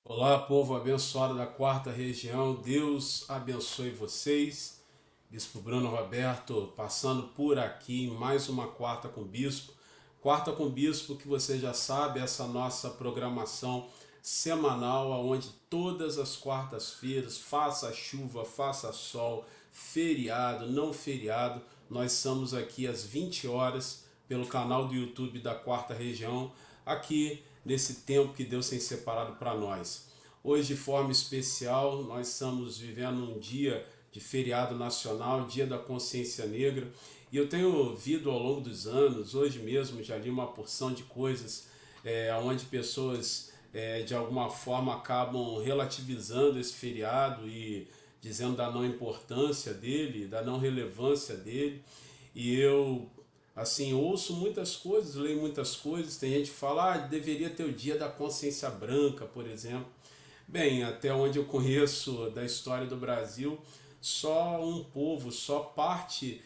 Olá, povo abençoado da quarta região, Deus abençoe vocês. Bispo Bruno Roberto passando por aqui em mais uma Quarta com Bispo. Quarta com Bispo, que você já sabe, essa nossa programação semanal, onde todas as quartas-feiras, faça chuva, faça sol, feriado, não feriado, nós estamos aqui às 20 horas pelo canal do YouTube da Quarta Região, aqui nesse tempo que Deus tem separado para nós. Hoje, de forma especial, nós estamos vivendo um dia de feriado nacional, Dia da Consciência Negra, e eu tenho ouvido ao longo dos anos, hoje mesmo já li uma porção de coisas onde pessoas de alguma forma acabam relativizando esse feriado e dizendo da não importância dele, da não relevância dele, e eu assim, ouço muitas coisas, leio muitas coisas. Tem gente que fala, deveria ter o dia da consciência branca, por exemplo. Bem, até onde eu conheço da história do Brasil, só um povo, só parte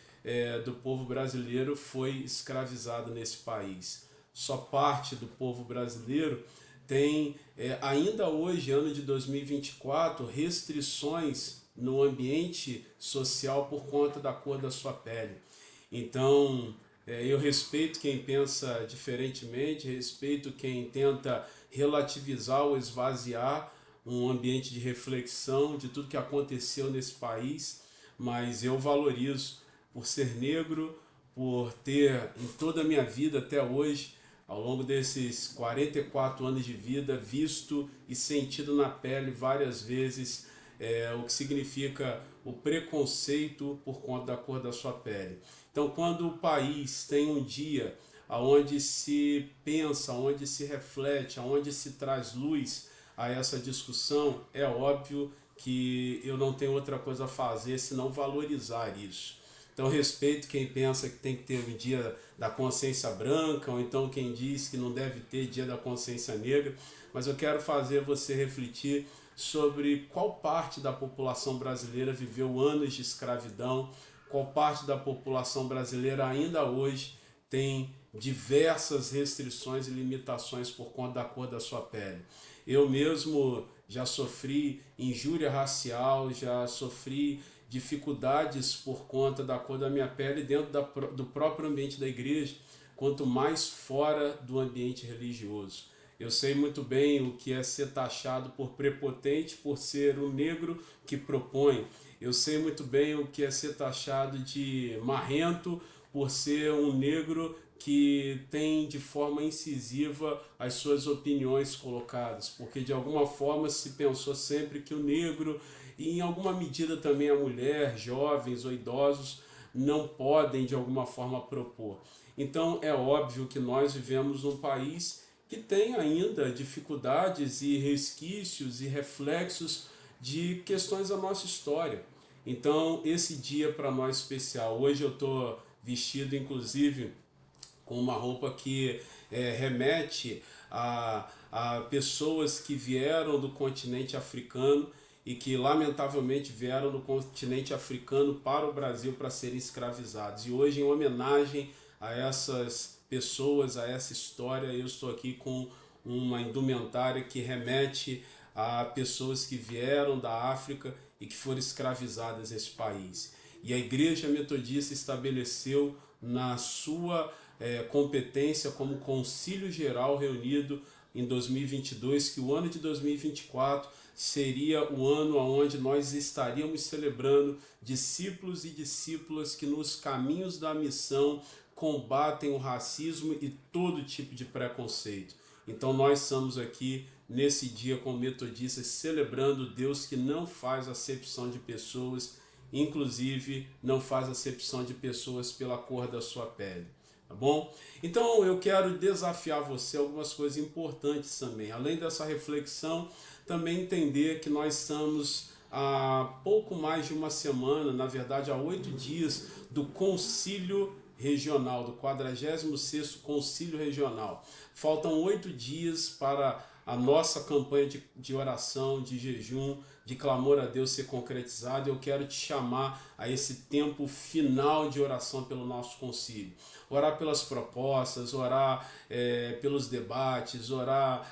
do povo brasileiro foi escravizado nesse país. Só parte do povo brasileiro tem, ainda hoje, ano de 2024, restrições no ambiente social por conta da cor da sua pele. Então, eu respeito quem pensa diferentemente, respeito quem tenta relativizar ou esvaziar um ambiente de reflexão de tudo que aconteceu nesse país, mas eu valorizo por ser negro, por ter em toda a minha vida até hoje, ao longo desses 44 anos de vida, visto e sentido na pele várias vezes o que significa o preconceito por conta da cor da sua pele. Então, quando o país tem um dia onde se pensa, onde se reflete, onde se traz luz a essa discussão, é óbvio que eu não tenho outra coisa a fazer senão valorizar isso. Então, respeito quem pensa que tem que ter o dia da consciência branca, ou então quem diz que não deve ter dia da consciência negra, mas eu quero fazer você refletir sobre qual parte da população brasileira viveu anos de escravidão, qual parte da população brasileira ainda hoje tem diversas restrições e limitações por conta da cor da sua pele. Eu mesmo já sofri injúria racial, já sofri dificuldades por conta da cor da minha pele dentro do próprio ambiente da igreja, quanto mais fora do ambiente religioso. Eu sei muito bem o que é ser taxado por prepotente por ser o negro que propõe. Eu sei muito bem o que é ser taxado de marrento por ser um negro que tem de forma incisiva as suas opiniões colocadas, porque de alguma forma se pensou sempre que o negro, e em alguma medida também a mulher, jovens ou idosos, não podem de alguma forma propor. Então é óbvio que nós vivemos num país que tem ainda dificuldades e resquícios e reflexos de questões da nossa história. Então, esse dia para nós especial. Hoje eu estou vestido, inclusive, com uma roupa que remete a pessoas que vieram do continente africano e que lamentavelmente vieram do continente africano para o Brasil para serem escravizados. E hoje, em homenagem a essas pessoas, a essa história, eu estou aqui com uma indumentária que remete a pessoas que vieram da África e que foram escravizadas nesse país. E a Igreja Metodista estabeleceu na sua competência como Concílio Geral reunido em 2022 que o ano de 2024 seria o ano onde nós estaríamos celebrando discípulos e discípulas que nos caminhos da missão combatem o racismo e todo tipo de preconceito. Então nós estamos aqui nesse dia como metodistas celebrando Deus que não faz acepção de pessoas, inclusive não faz acepção de pessoas pela cor da sua pele. Tá bom? Então eu quero desafiar você algumas coisas importantes também. Além dessa reflexão, também entender que nós estamos há pouco mais de uma semana, na verdade há 8 dias, do Concílio Regional, do 46º Concílio Regional. Faltam 8 dias para a nossa campanha de oração, de jejum, de clamor a Deus ser concretizada, eu quero te chamar a esse tempo final de oração pelo nosso concílio. Orar pelas propostas, orar pelos debates, orar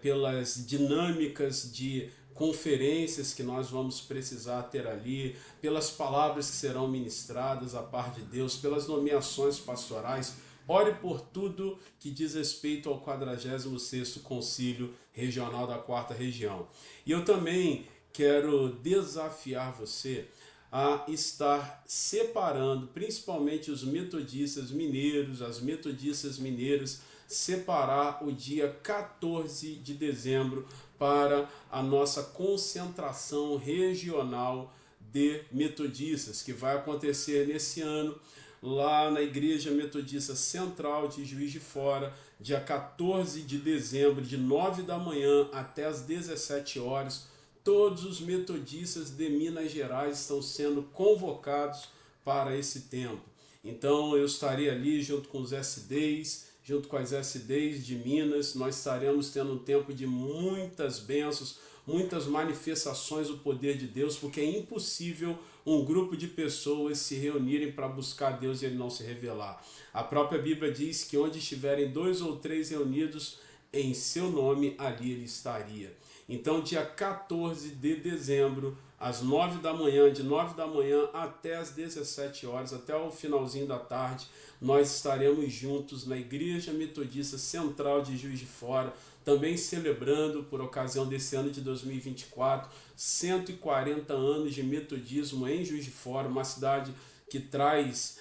pelas dinâmicas de conferências que nós vamos precisar ter ali, pelas palavras que serão ministradas à parte de Deus, pelas nomeações pastorais. Ore por tudo que diz respeito ao 46º Concílio Regional da 4ª Região. E eu também quero desafiar você a estar separando, principalmente os metodistas mineiros, as metodistas mineiras, separar o dia 14 de dezembro para a nossa concentração regional de metodistas, que vai acontecer nesse ano, lá na Igreja Metodista Central de Juiz de Fora, dia 14 de dezembro, de 9 da manhã até as 17 horas. Todos os metodistas de Minas Gerais estão sendo convocados para esse tempo. Então eu estarei ali junto com os SDs, junto com as SDs de Minas. Nós estaremos tendo um tempo de muitas bênçãos, muitas manifestações do poder de Deus, porque é impossível um grupo de pessoas se reunirem para buscar Deus e Ele não se revelar. A própria Bíblia diz que onde estiverem 2 ou 3 reunidos em seu nome, ali Ele estaria. Então, dia 14 de dezembro, às 9 da manhã, de 9 da manhã até às 17 horas, até o finalzinho da tarde, nós estaremos juntos na Igreja Metodista Central de Juiz de Fora, também celebrando, por ocasião desse ano de 2024, 140 anos de metodismo em Juiz de Fora, uma cidade que traz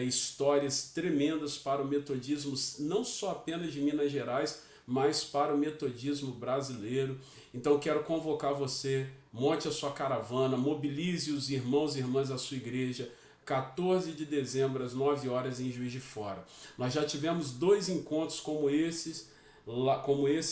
histórias tremendas para o metodismo, não só apenas de Minas Gerais, mas para o metodismo brasileiro. Então quero convocar você, monte a sua caravana, mobilize os irmãos e irmãs da sua igreja, 14 de dezembro às 9 horas em Juiz de Fora. Nós já tivemos 2 encontros como esse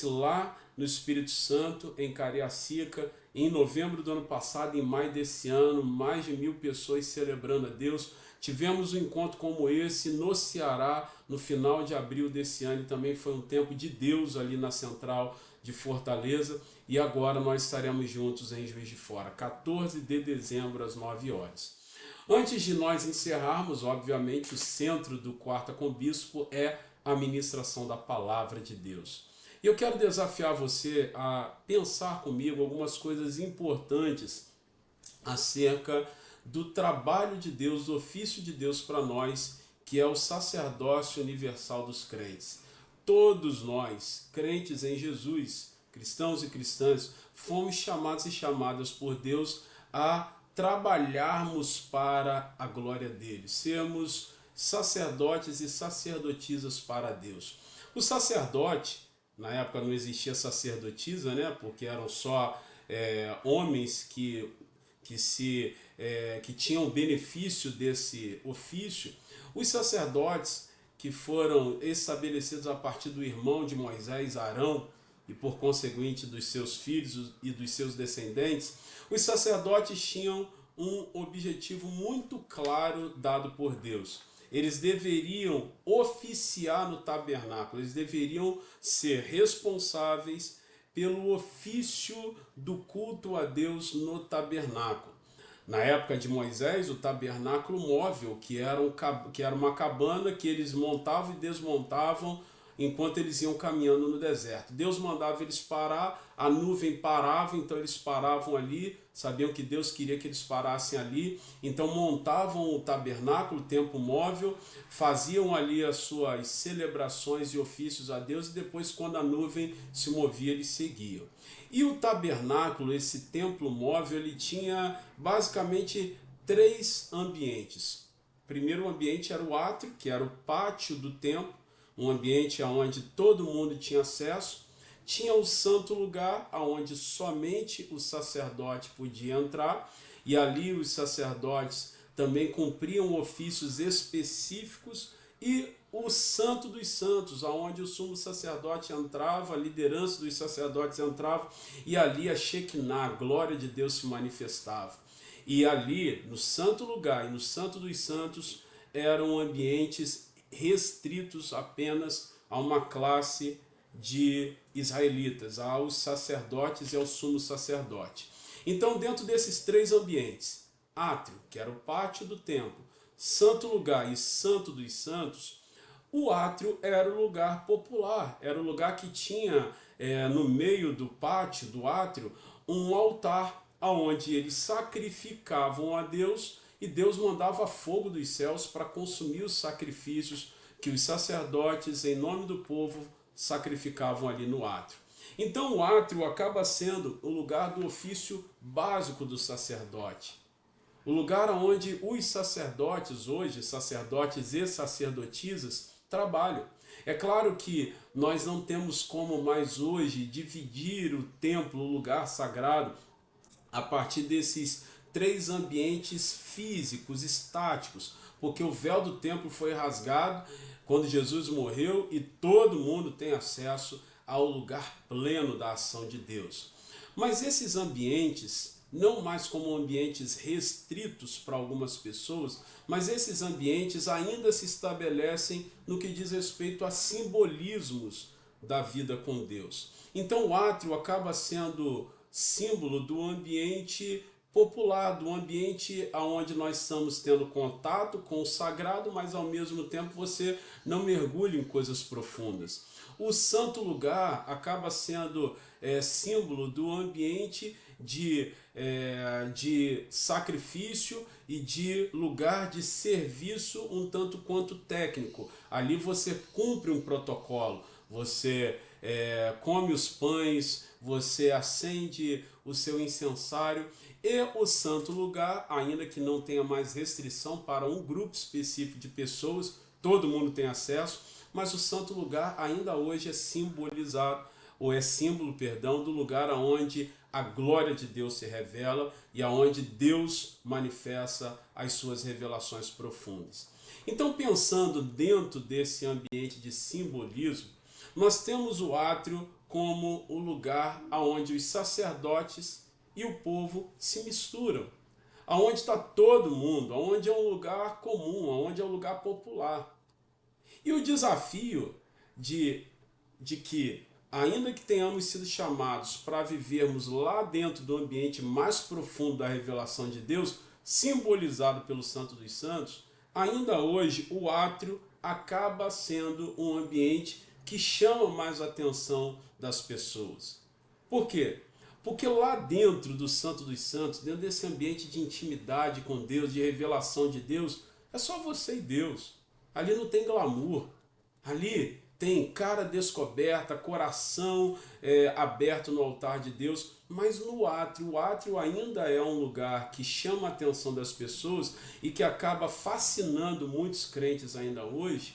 lá no Espírito Santo, em Cariacica, em novembro do ano passado, em maio desse ano, mais de 1.000 pessoas celebrando a Deus. Tivemos um encontro como esse no Ceará, no final de abril desse ano, e também foi um tempo de Deus ali na central de Fortaleza. E agora nós estaremos juntos em Juiz de Fora, 14 de dezembro às 9 horas. Antes de nós encerrarmos, obviamente, o centro do Quarta com Bispo é a ministração da Palavra de Deus. E eu quero desafiar você a pensar comigo algumas coisas importantes acerca do trabalho de Deus, do ofício de Deus para nós, que é o sacerdócio universal dos crentes. Todos nós, crentes em Jesus, cristãos e cristãs, fomos chamados e chamadas por Deus a trabalharmos para a glória dele, sermos sacerdotes e sacerdotisas para Deus. O sacerdote, na época não existia sacerdotisa, né? Porque eram só homens que tinham benefício desse ofício. Os sacerdotes que foram estabelecidos a partir do irmão de Moisés, Arão, e por conseguinte dos seus filhos e dos seus descendentes, os sacerdotes tinham um objetivo muito claro dado por Deus. Eles deveriam oficiar no tabernáculo, eles deveriam ser responsáveis pelo ofício do culto a Deus no tabernáculo. Na época de Moisés, o tabernáculo móvel, que era uma cabana que eles montavam e desmontavam enquanto eles iam caminhando no deserto. Deus mandava eles parar, a nuvem parava, então eles paravam ali, sabiam que Deus queria que eles parassem ali, então montavam o tabernáculo, o templo móvel, faziam ali as suas celebrações e ofícios a Deus, e depois, quando a nuvem se movia, eles seguiam. E o tabernáculo, esse templo móvel, ele tinha basicamente 3 ambientes. O primeiro ambiente era o átrio, que era o pátio do templo, um ambiente onde todo mundo tinha acesso. Tinha o santo lugar, onde somente o sacerdote podia entrar, e ali os sacerdotes também cumpriam ofícios específicos, e o santo dos santos, onde o sumo sacerdote entrava, a liderança dos sacerdotes entrava, e ali a Shekinah, a glória de Deus, se manifestava. E ali, no santo lugar e no santo dos santos, eram ambientes restritos apenas a uma classe de israelitas, aos sacerdotes e ao sumo sacerdote. Então, dentro desses três ambientes, átrio, que era o pátio do templo, santo lugar e santo dos santos, o átrio era o lugar popular, era o lugar que tinha no meio do pátio, do átrio, um altar onde eles sacrificavam a Deus e Deus mandava fogo dos céus para consumir os sacrifícios que os sacerdotes, em nome do povo, sacrificavam ali no átrio. Então o átrio acaba sendo o lugar do ofício básico do sacerdote. O lugar onde os sacerdotes, hoje, sacerdotes e sacerdotisas, trabalham. É claro que nós não temos como mais hoje dividir o templo, o lugar sagrado, a partir desses três ambientes físicos, estáticos, porque o véu do templo foi rasgado quando Jesus morreu e todo mundo tem acesso ao lugar pleno da ação de Deus. Mas esses ambientes, não mais como ambientes restritos para algumas pessoas, mas esses ambientes ainda se estabelecem no que diz respeito a simbolismos da vida com Deus. Então o átrio acaba sendo símbolo do ambiente popular, do ambiente onde nós estamos tendo contato com o sagrado, mas ao mesmo tempo você não mergulha em coisas profundas. O santo lugar acaba sendo símbolo do ambiente de sacrifício e de lugar de serviço um tanto quanto técnico. Ali você cumpre um protocolo, você come os pães, você acende o seu incensário. E o santo lugar, ainda que não tenha mais restrição para um grupo específico de pessoas, todo mundo tem acesso, mas o santo lugar ainda hoje é simbolizado, ou é símbolo, perdão, do lugar onde a glória de Deus se revela e aonde Deus manifesta as suas revelações profundas. Então, pensando dentro desse ambiente de simbolismo, nós temos o átrio como o lugar onde os sacerdotes e o povo se misturam, aonde está todo mundo, aonde é um lugar comum, aonde é um lugar popular. E o desafio de que, ainda que tenhamos sido chamados para vivermos lá dentro do ambiente mais profundo da revelação de Deus, simbolizado pelo Santo dos Santos, ainda hoje o átrio acaba sendo um ambiente que chama mais a atenção das pessoas. Por quê? Porque lá dentro do Santo dos Santos, dentro desse ambiente de intimidade com Deus, de revelação de Deus, é só você e Deus. Ali não tem glamour. Ali tem cara descoberta, coração aberto no altar de Deus. Mas no átrio, o átrio ainda é um lugar que chama a atenção das pessoas e que acaba fascinando muitos crentes ainda hoje.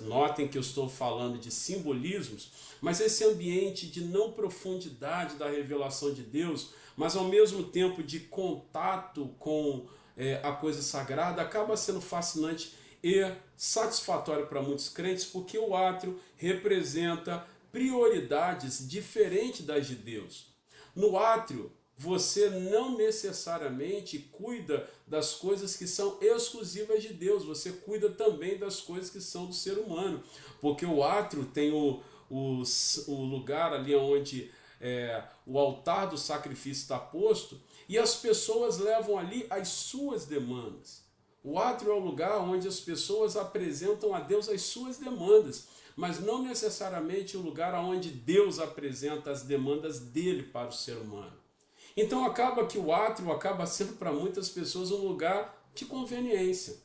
Notem que eu estou falando de simbolismos, mas esse ambiente de não profundidade da revelação de Deus, mas ao mesmo tempo de contato com a coisa sagrada, acaba sendo fascinante e satisfatório para muitos crentes, porque o átrio representa prioridades diferentes das de Deus. No átrio, você não necessariamente cuida das coisas que são exclusivas de Deus, você cuida também das coisas que são do ser humano, porque o átrio tem o lugar ali onde o altar do sacrifício está posto, e as pessoas levam ali as suas demandas. O átrio é o lugar onde as pessoas apresentam a Deus as suas demandas, mas não necessariamente o lugar onde Deus apresenta as demandas dele para o ser humano. Então acaba que o átrio acaba sendo para muitas pessoas um lugar de conveniência.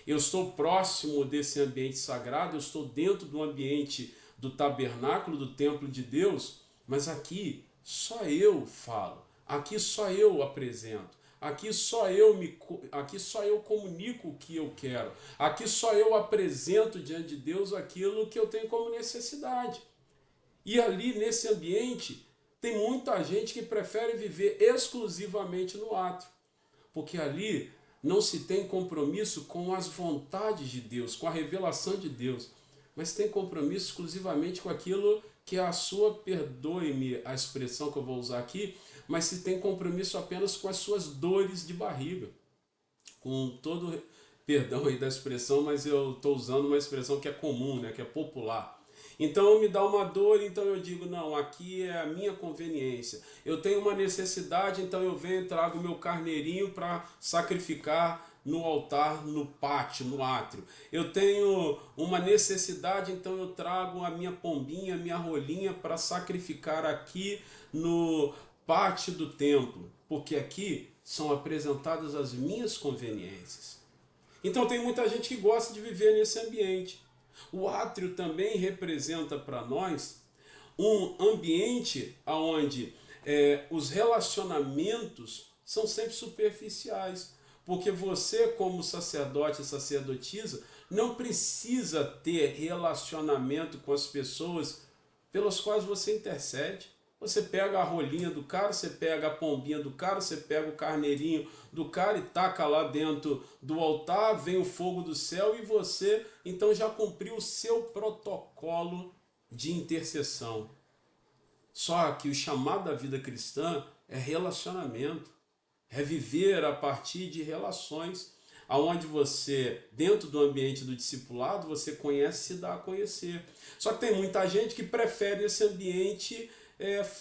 Eu estou próximo desse ambiente sagrado, eu estou dentro do ambiente do tabernáculo, do templo de Deus, mas aqui só eu falo, aqui só eu apresento, aqui só eu comunico o que eu quero, aqui só eu apresento diante de Deus aquilo que eu tenho como necessidade. E ali nesse ambiente tem muita gente que prefere viver exclusivamente no átrio, porque ali não se tem compromisso com as vontades de Deus, com a revelação de Deus, mas tem compromisso exclusivamente com aquilo que é a sua, perdoe-me a expressão que eu vou usar aqui, mas se tem compromisso apenas com as suas dores de barriga. Com todo perdão aí da expressão, mas eu estou usando uma expressão que é comum, né, que é popular. Então me dá uma dor, então eu digo, não, aqui é a minha conveniência. Eu tenho uma necessidade, então eu venho e trago meu carneirinho para sacrificar no altar, no pátio, no átrio. Eu tenho uma necessidade, então eu trago a minha pombinha, a minha rolinha para sacrificar aqui no pátio do templo, porque aqui são apresentadas as minhas conveniências. Então tem muita gente que gosta de viver nesse ambiente. O átrio também representa para nós um ambiente onde os relacionamentos são sempre superficiais. Porque você, como sacerdote e sacerdotisa, não precisa ter relacionamento com as pessoas pelas quais você intercede. Você pega a rolinha do cara, você pega a pombinha do cara, você pega o carneirinho do cara e taca lá dentro do altar, vem o fogo do céu e você então já cumpriu o seu protocolo de intercessão. Só que o chamado da vida cristã é relacionamento, é viver a partir de relações, aonde você, dentro do ambiente do discipulado, você conhece e se dá a conhecer. Só que tem muita gente que prefere esse ambiente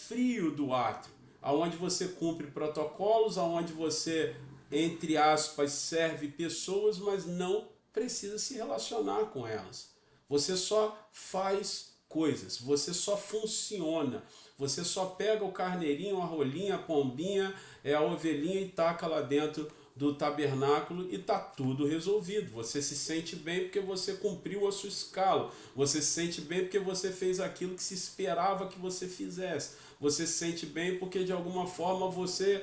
frio do átrio, aonde você cumpre protocolos, aonde você, entre aspas, serve pessoas, mas não precisa se relacionar com elas. Você só faz coisas, você só funciona, você só pega o carneirinho, a rolinha, a pombinha, a ovelhinha e taca lá dentro do tabernáculo e está tudo resolvido. Você se sente bem porque você cumpriu a sua escala. Você se sente bem porque você fez aquilo que se esperava que você fizesse. Você se sente bem porque de alguma forma você,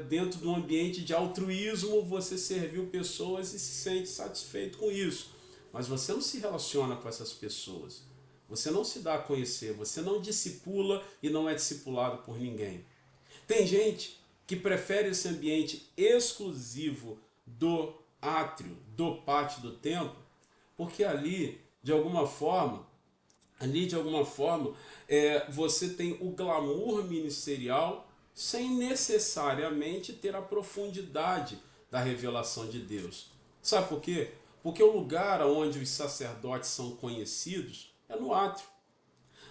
dentro de um ambiente de altruísmo, você serviu pessoas e se sente satisfeito com isso. Mas você não se relaciona com essas pessoas. Você não se dá a conhecer, você não discipula e não é discipulado por ninguém. Tem gente que prefere esse ambiente exclusivo do átrio, do pátio do templo, porque ali, de alguma forma, você tem o glamour ministerial sem necessariamente ter a profundidade da revelação de Deus. Sabe por quê? Porque o lugar onde os sacerdotes são conhecidos é no átrio.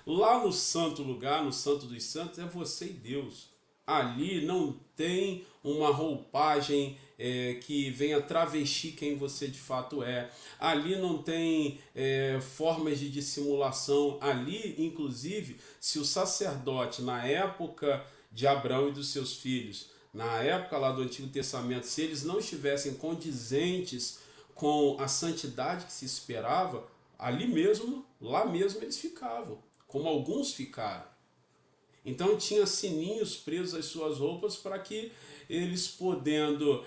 Lá no santo lugar, no santo dos santos, é você e Deus. Ali não tem uma roupagem que venha travestir quem você de fato é. Ali não tem formas de dissimulação. Ali, inclusive, se o sacerdote, na época de Abraão e dos seus filhos, na época lá do Antigo Testamento, se eles não estivessem condizentes com a santidade que se esperava, ali mesmo, lá mesmo eles ficavam, como alguns ficaram. Então tinha sininhos presos às suas roupas para que eles, podendo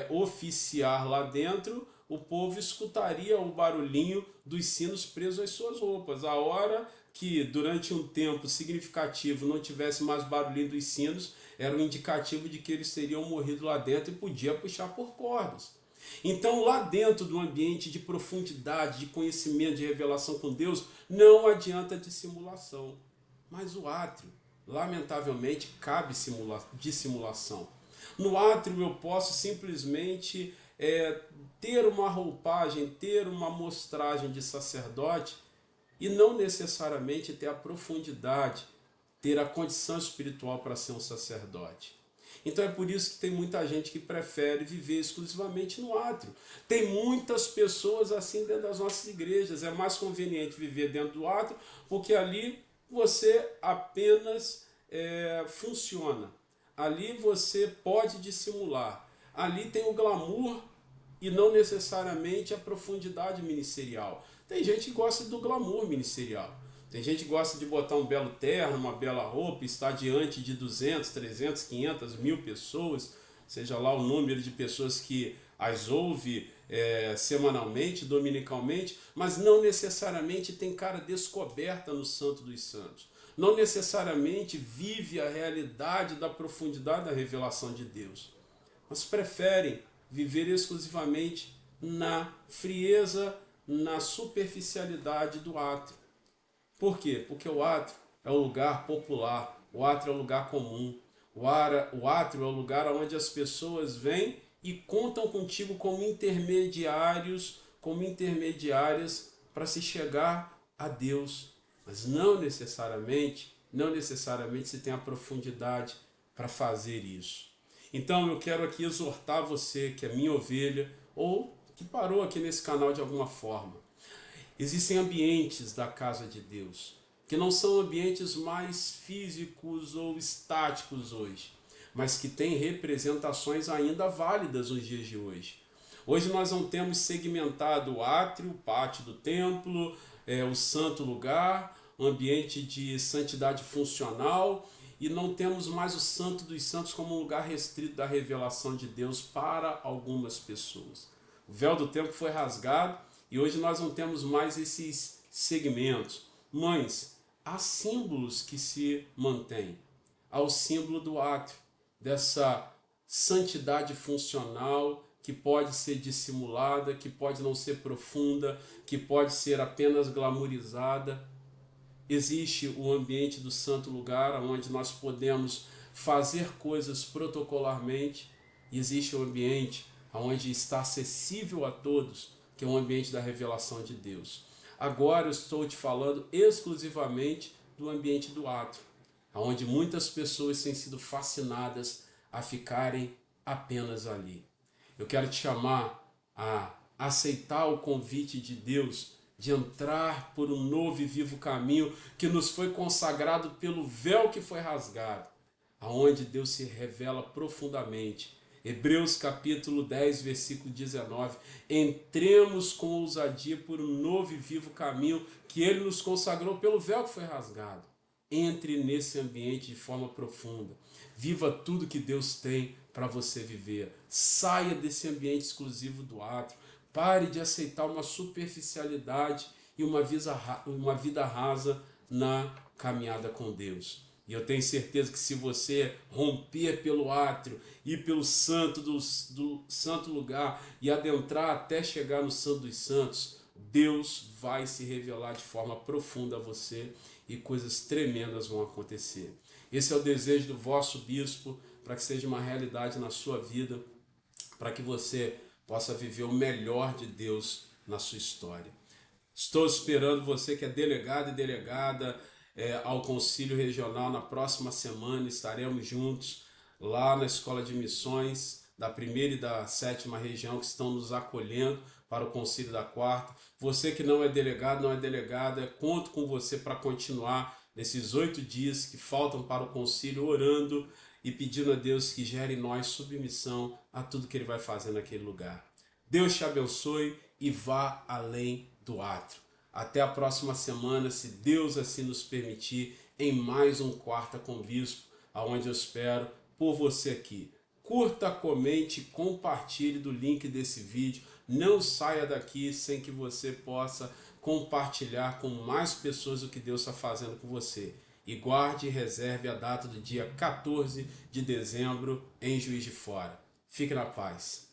oficiar lá dentro, o povo escutaria o barulhinho dos sinos presos às suas roupas. A hora que durante um tempo significativo não tivesse mais barulhinho dos sinos, era um indicativo de que eles teriam morrido lá dentro e podia puxar por cordas. Então, lá dentro do ambiente de profundidade, de conhecimento, de revelação com Deus, não adianta dissimulação. Mas o átrio, lamentavelmente, cabe dissimulação. No átrio eu posso simplesmente ter uma roupagem, ter uma mostragem de sacerdote e não necessariamente ter a profundidade, ter a condição espiritual para ser um sacerdote. Então é por isso que tem muita gente que prefere viver exclusivamente no átrio. Tem muitas pessoas assim dentro das nossas igrejas. É mais conveniente viver dentro do átrio, porque ali você apenas funciona. Ali você pode dissimular. Ali tem o glamour e não necessariamente a profundidade ministerial. Tem gente que gosta do glamour ministerial. Tem gente que gosta de botar um belo terno, uma bela roupa, estar diante de 200, 300, 500, 1000 pessoas, seja lá o número de pessoas que as ouve semanalmente, dominicalmente, mas não necessariamente tem cara descoberta no Santo dos Santos. Não necessariamente vive a realidade da profundidade da revelação de Deus. Mas preferem viver exclusivamente na frieza, na superficialidade do átrio. Por quê? Porque o átrio é um lugar popular, o átrio é um lugar comum, o átrio é um lugar onde as pessoas vêm e contam contigo como intermediários, como intermediárias para se chegar a Deus, mas não necessariamente se tem a profundidade para fazer isso. Então eu quero aqui exortar você que é minha ovelha ou que parou aqui nesse canal de alguma forma. Existem ambientes da casa de Deus que não são ambientes mais físicos ou estáticos hoje, mas que têm representações ainda válidas nos dias de hoje. Hoje nós não temos segmentado o átrio, o pátio do templo, o santo lugar, um ambiente de santidade funcional, e não temos mais o Santo dos Santos como um lugar restrito da revelação de Deus para algumas pessoas. O véu do templo foi rasgado e hoje nós não temos mais esses segmentos. Mas há símbolos que se mantêm. Há o símbolo do átrio, dessa santidade funcional que pode ser dissimulada, que pode não ser profunda, que pode ser apenas glamourizada. Existe o ambiente do santo lugar, onde nós podemos fazer coisas protocolarmente, e existe o ambiente onde está acessível a todos, que é o ambiente da revelação de Deus. Agora eu estou te falando exclusivamente do ambiente do átrio, onde muitas pessoas têm sido fascinadas a ficarem apenas ali. Eu quero te chamar a aceitar o convite de Deus de entrar por um novo e vivo caminho que nos foi consagrado pelo véu que foi rasgado, aonde Deus se revela profundamente. Hebreus capítulo 10, versículo 19. Entremos com ousadia por um novo e vivo caminho que Ele nos consagrou pelo véu que foi rasgado. Entre nesse ambiente de forma profunda. Viva tudo que Deus tem para você viver. Saia desse ambiente exclusivo do átrio. Pare de aceitar uma superficialidade e uma vida rasa na caminhada com Deus. E eu tenho certeza que se você romper pelo átrio, ir pelo santo do santo lugar e adentrar até chegar no Santo dos Santos, Deus vai se revelar de forma profunda a você e coisas tremendas vão acontecer. Esse é o desejo do vosso bispo, para que seja uma realidade na sua vida, para que você possa viver o melhor de Deus na sua história. Estou esperando você que é delegado e delegada ao Concílio Regional na próxima semana. Estaremos juntos lá na Escola de Missões da primeira e da sétima região, que estão nos acolhendo para o Concílio da quarta. Você que não é delegado, não é delegada, conto com você para continuar nesses 8 dias que faltam para o Concílio, orando e pedindo a Deus que gere em nós submissão a tudo que Ele vai fazer naquele lugar. Deus te abençoe e vá além do átrio. Até a próxima semana, se Deus assim nos permitir, em mais um Quarta com Bispo, aonde eu espero por você aqui. Curta, comente, compartilhe do link desse vídeo. Não saia daqui sem que você possa compartilhar com mais pessoas o que Deus está fazendo com você. E guarde e reserve a data do dia 14 de dezembro em Juiz de Fora. Fique na paz.